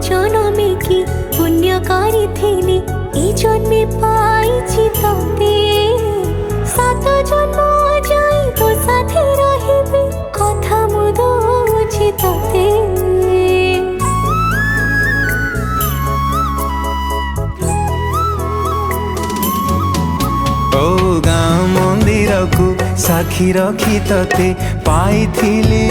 জনমে কি পুণ্য করিথিলি এই জন্মে পাইছি তোতে। সাত জন্ম যাই তো সাথে রহিবি কথা মু দউছি তোতে। ओ गाँ मंदिर को साखी रखी तते पाइथिली